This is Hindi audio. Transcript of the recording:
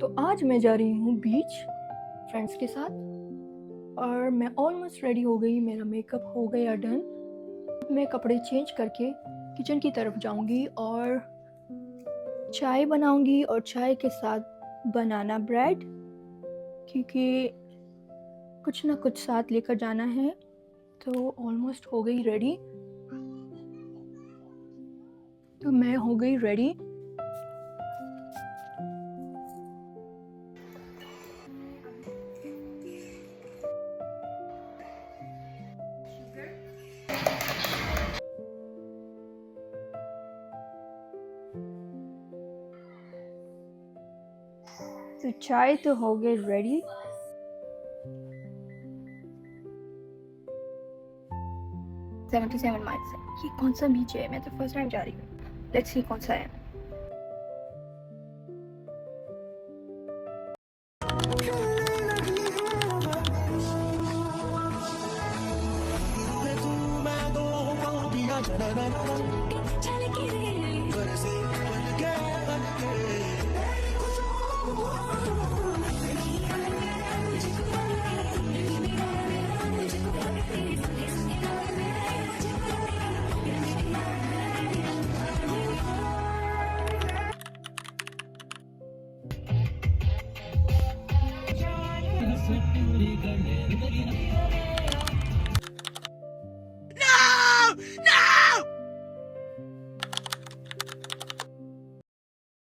तो आज मैं जा रही हूँ बीच फ्रेंड्स के साथ और मैं ऑलमोस्ट रेडी हो गई, मेरा मेकअप हो गया डन। मैं कपड़े चेंज करके किचन की तरफ जाऊंगी और चाय बनाऊंगी और चाय के साथ बनाना ब्रेड, क्योंकि कुछ ना कुछ साथ लेकर जाना है। तो ऑलमोस्ट हो गई रेडी, तो मैं हो गई रेडी। तो चाय तो हो गई रेडी। $77 ये कौन सा बीच है? मैं तो फर्स्ट टाइम जा रही हूँ। लेट्स सी कौन सा है।